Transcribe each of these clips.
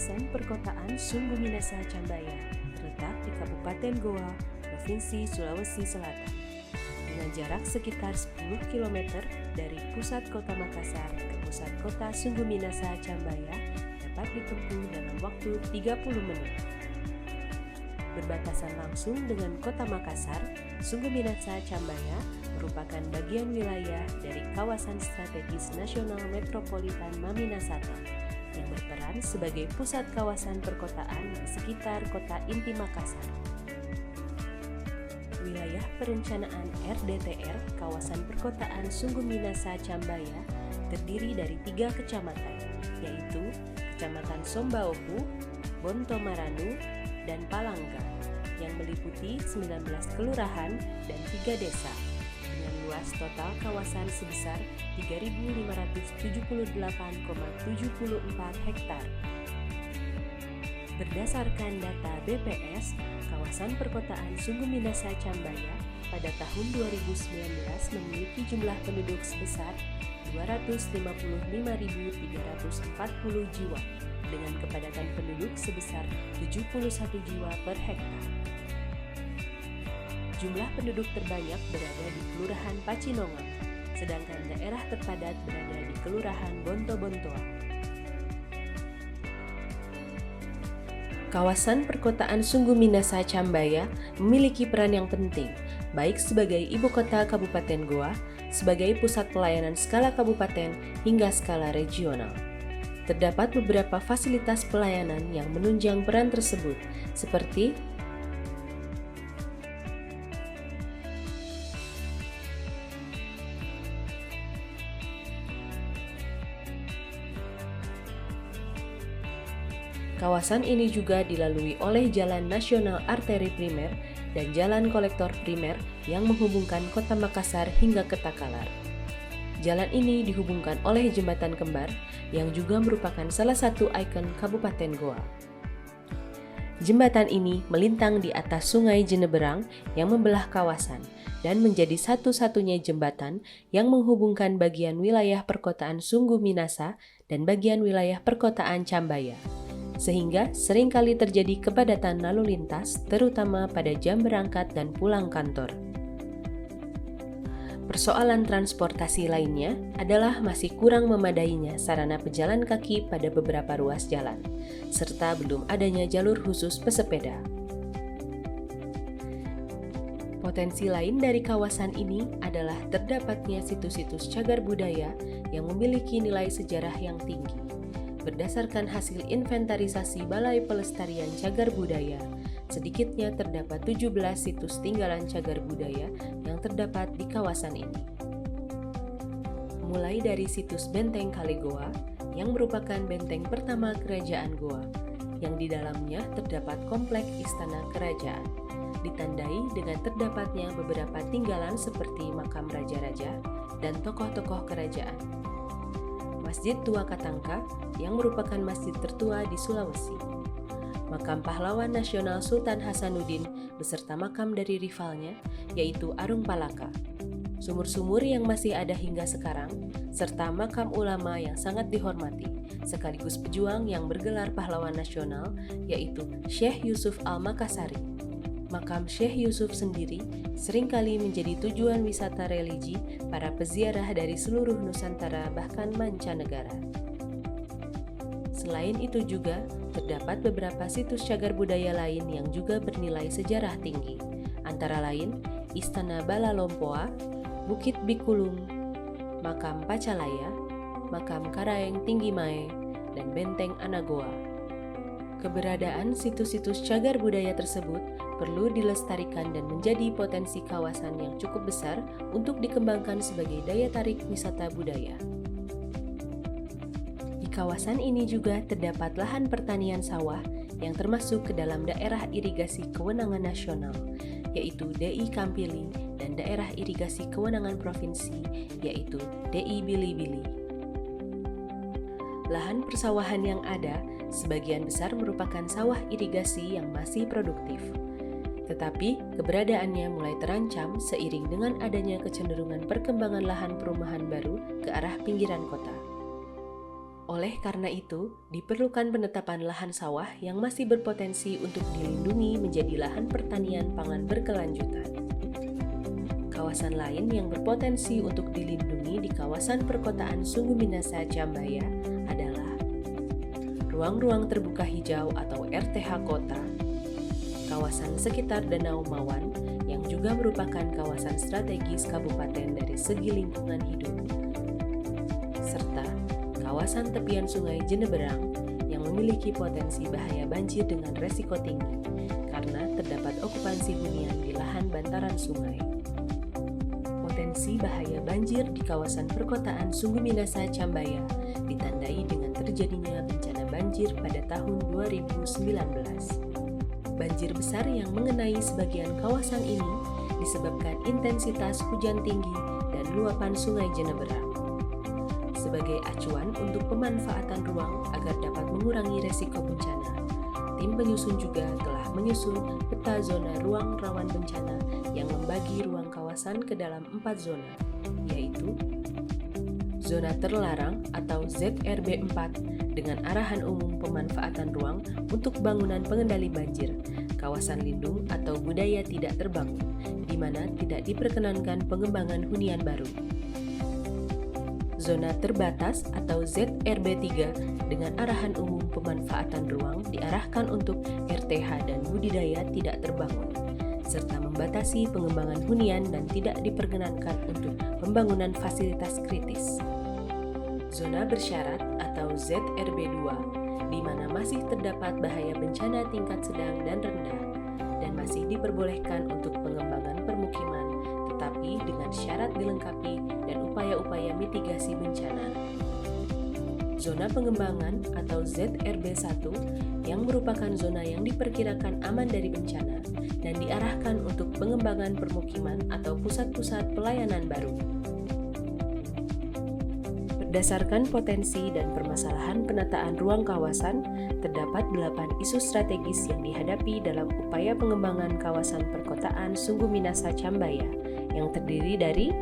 Kawasan perkotaan Sungguh Minasa Cambaya terletak di Kabupaten Goa, Provinsi Sulawesi Selatan. Dengan jarak sekitar 10 km dari pusat kota Makassar ke pusat kota Sungguh Minasa Cambaya dapat ditempuh dalam waktu 30 menit. Berbatasan langsung dengan kota Makassar, Sungguh Minasa Cambaya merupakan bagian wilayah dari kawasan strategis nasional metropolitan Maminasata yang berperan sebagai pusat kawasan perkotaan di sekitar kota inti Makassar. Wilayah perencanaan RDTR kawasan perkotaan Sungguh Minasa Cambaya terdiri dari 3 kecamatan, yaitu Kecamatan Sombaopu, Bontomaranu, dan Palangga, yang meliputi 19 kelurahan dan 3 desa, dengan luas total kawasan sebesar 3.578,74 hektar. Berdasarkan data BPS, kawasan perkotaan Sungguh Minasa Cambaya pada tahun 2019 memiliki jumlah penduduk sebesar 255.340 jiwa, dengan kepadatan penduduk sebesar 71 jiwa per hektar. Jumlah penduduk terbanyak berada di Kelurahan Pacinongan, sedangkan daerah terpadat berada di Kelurahan Bonto-Bontoa. Kawasan perkotaan Sungguh Minasa Cambaya memiliki peran yang penting, baik sebagai ibu kota Kabupaten Goa, sebagai pusat pelayanan skala kabupaten hingga skala regional. Terdapat beberapa fasilitas pelayanan yang menunjang peran tersebut, seperti kawasan ini juga dilalui oleh Jalan Nasional Arteri Primer dan Jalan Kolektor Primer yang menghubungkan Kota Makassar hingga ke Takalar. Jalan ini dihubungkan oleh Jembatan Kembar yang juga merupakan salah satu ikon Kabupaten Goa. Jembatan ini melintang di atas Sungai Jeneberang yang membelah kawasan dan menjadi satu-satunya jembatan yang menghubungkan bagian wilayah perkotaan Sungguh Minasa dan bagian wilayah perkotaan Cambaya, sehingga seringkali terjadi kepadatan lalu lintas, terutama pada jam berangkat dan pulang kantor. Persoalan transportasi lainnya adalah masih kurang memadainya sarana pejalan kaki pada beberapa ruas jalan, serta belum adanya jalur khusus pesepeda. Potensi lain dari kawasan ini adalah terdapatnya situs-situs cagar budaya yang memiliki nilai sejarah yang tinggi. Berdasarkan hasil inventarisasi Balai Pelestarian Cagar Budaya, sedikitnya terdapat 17 situs tinggalan cagar budaya yang terdapat di kawasan ini. Mulai dari situs Benteng Kali Goa, yang merupakan benteng pertama Kerajaan Goa, yang di dalamnya terdapat komplek Istana Kerajaan, ditandai dengan terdapatnya beberapa tinggalan seperti makam raja-raja dan tokoh-tokoh kerajaan. Masjid Tua Katangka yang merupakan masjid tertua di Sulawesi. Makam pahlawan nasional Sultan Hasanuddin beserta makam dari rivalnya, yaitu Arung Palaka. Sumur-sumur yang masih ada hingga sekarang, serta makam ulama yang sangat dihormati, sekaligus pejuang yang bergelar pahlawan nasional, yaitu Syekh Yusuf Al-Makassari. Makam Syekh Yusuf sendiri seringkali menjadi tujuan wisata religi para peziarah dari seluruh Nusantara bahkan mancanegara. Selain itu juga, terdapat beberapa situs cagar budaya lain yang juga bernilai sejarah tinggi, antara lain Istana Balalompoa, Bukit Bikulung, Makam Pacalaya, Makam Karaeng Tinggi Mae, dan Benteng Anagoa. Keberadaan situs-situs cagar budaya tersebut perlu dilestarikan dan menjadi potensi kawasan yang cukup besar untuk dikembangkan sebagai daya tarik wisata budaya. Di kawasan ini juga terdapat lahan pertanian sawah yang termasuk ke dalam daerah irigasi kewenangan nasional, yaitu DI Kampili, dan daerah irigasi kewenangan provinsi, yaitu DI Bili-Bili. Lahan persawahan yang ada sebagian besar merupakan sawah irigasi yang masih produktif. Tetapi keberadaannya mulai terancam seiring dengan adanya kecenderungan perkembangan lahan perumahan baru ke arah pinggiran kota. Oleh karena itu, diperlukan penetapan lahan sawah yang masih berpotensi untuk dilindungi menjadi lahan pertanian pangan berkelanjutan. Kawasan lain yang berpotensi untuk dilindungi di kawasan perkotaan Sungguh Minasa Jambaya adalah ruang-ruang terbuka hijau atau RTH kota, kawasan sekitar Danau Mawan yang juga merupakan kawasan strategis kabupaten dari segi lingkungan hidup, serta kawasan tepian Sungai Jeneberang yang memiliki potensi bahaya banjir dengan resiko tinggi karena terdapat okupansi hunian di lahan bantaran sungai. Potensi bahaya banjir di kawasan perkotaan Sungguh Minasa Jambaya ditandai dengan terjadinya bencana banjir pada tahun 2019. Banjir besar yang mengenai sebagian kawasan ini disebabkan intensitas hujan tinggi dan luapan Sungai Jeneberang. Sebagai acuan untuk pemanfaatan ruang agar dapat mengurangi resiko bencana, tim penyusun juga telah menyusun peta zona ruang rawan bencana yang membagi ruang kawasan ke dalam 4 zona, yaitu zona terlarang atau ZRB 4 dengan arahan umum pemanfaatan ruang untuk bangunan pengendali banjir, kawasan lindung atau budaya tidak terbangun, di mana tidak diperkenankan pengembangan hunian baru. Zona terbatas atau ZRB 3 dengan arahan umum pemanfaatan ruang diarahkan untuk RTH dan budidaya tidak terbangun, serta membatasi pengembangan hunian dan tidak diperkenankan untuk pembangunan fasilitas kritis. Zona bersyarat atau ZRB 2 di mana masih terdapat bahaya bencana tingkat sedang dan rendah dan masih diperbolehkan untuk pengembangan permukiman tetapi dengan syarat dilengkapi dan upaya-upaya mitigasi bencana. Zona pengembangan atau ZRB 1 yang merupakan zona yang diperkirakan aman dari bencana dan diarahkan untuk pengembangan permukiman atau pusat-pusat pelayanan baru. Berdasarkan potensi dan permasalahan penataan ruang kawasan, terdapat 8 isu strategis yang dihadapi dalam upaya pengembangan kawasan perkotaan Sungguh Minasa Jambaya yang terdiri dari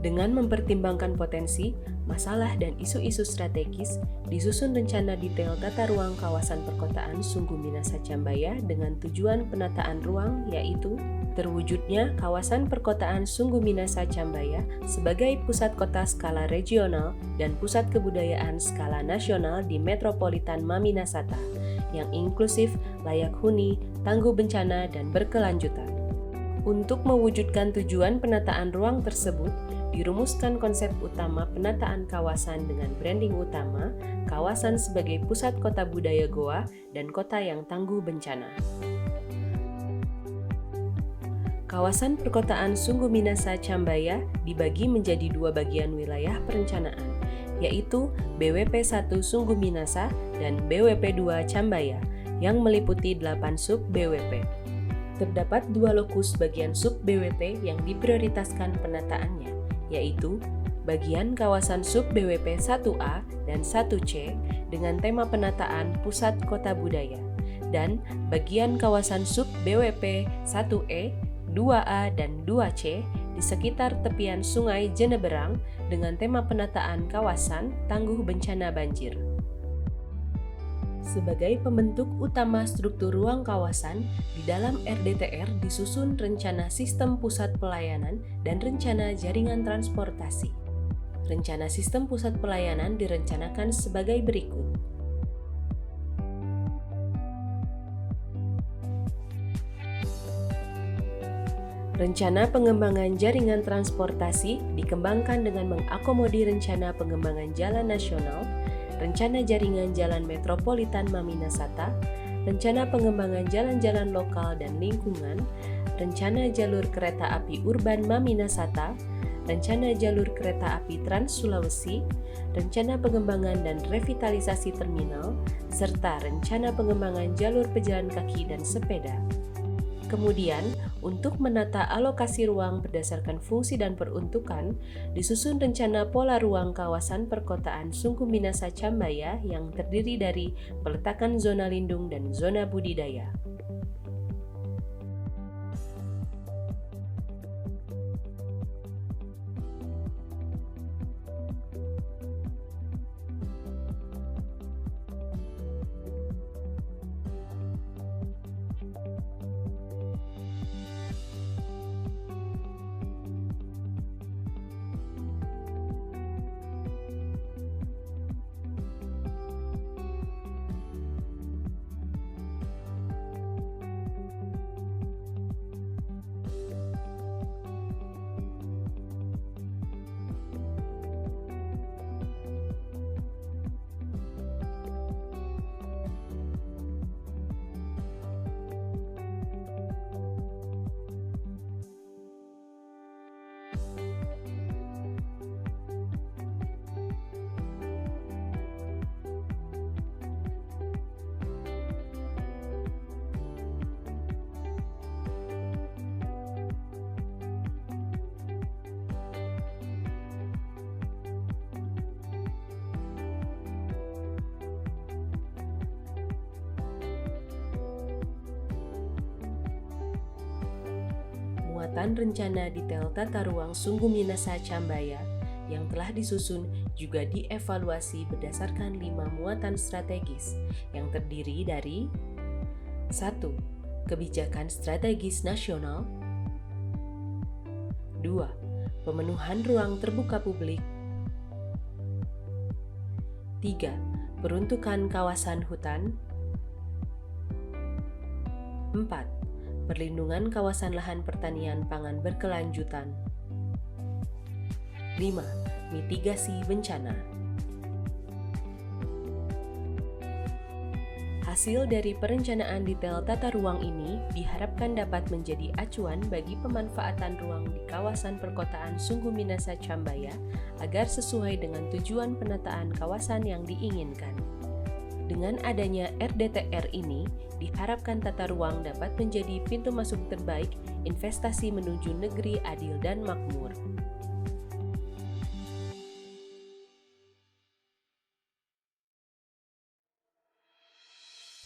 dengan mempertimbangkan potensi, masalah dan isu-isu strategis, disusun rencana detail tata ruang kawasan perkotaan Sungguh Minasa Jambaya dengan tujuan penataan ruang yaitu terwujudnya kawasan perkotaan Sungguh Minasa Jambaya sebagai pusat kota skala regional dan pusat kebudayaan skala nasional di Metropolitan Maminasata yang inklusif, layak huni, tangguh bencana, dan berkelanjutan. Untuk mewujudkan tujuan penataan ruang tersebut, dirumuskan konsep utama penataan kawasan dengan branding utama, kawasan sebagai pusat kota budaya Goa dan kota yang tangguh bencana. Kawasan perkotaan Sungguh Minasa Jambaya dibagi menjadi 2 bagian wilayah perencanaan, yaitu BWP 1 Sungguh Minasa dan BWP 2 Jambaya, yang meliputi 8 sub BWP. Terdapat 2 lokus bagian sub BWP yang diprioritaskan penataannya, yaitu bagian kawasan sub BWP 1A dan 1C dengan tema penataan pusat kota budaya, dan bagian kawasan sub BWP 1E, 2A, dan 2C di sekitar tepian Sungai Jeneberang dengan tema penataan kawasan tangguh bencana banjir. Sebagai pembentuk utama struktur ruang kawasan, di dalam RDTR disusun rencana sistem pusat pelayanan dan rencana jaringan transportasi. Rencana sistem pusat pelayanan direncanakan sebagai berikut. Rencana pengembangan jaringan transportasi dikembangkan dengan mengakomodir rencana pengembangan jalan nasional, rencana jaringan jalan metropolitan Maminasata, rencana pengembangan jalan-jalan lokal dan lingkungan, rencana jalur kereta api urban Maminasata, rencana jalur kereta api Trans Sulawesi, rencana pengembangan dan revitalisasi terminal, serta rencana pengembangan jalur pejalan kaki dan sepeda. Kemudian, untuk menata alokasi ruang berdasarkan fungsi dan peruntukan, disusun rencana pola ruang kawasan perkotaan Sungguh Minasa Cambaya yang terdiri dari peletakan zona lindung dan zona budidaya. Muatan rencana detail tata ruang Sungguh Minasa Cambaya yang telah disusun juga dievaluasi berdasarkan 5 muatan strategis yang terdiri dari 1. Kebijakan strategis nasional. 2. Pemenuhan ruang terbuka publik. 3. Peruntukan kawasan hutan. 4. Perlindungan kawasan lahan pertanian pangan berkelanjutan. 5. Mitigasi bencana. Hasil dari perencanaan detail tata ruang ini diharapkan dapat menjadi acuan bagi pemanfaatan ruang di kawasan perkotaan Sungguh Minasa Cambaya agar sesuai dengan tujuan penataan kawasan yang diinginkan. Dengan adanya RDTR ini, diharapkan tata ruang dapat menjadi pintu masuk terbaik investasi menuju negeri adil dan makmur.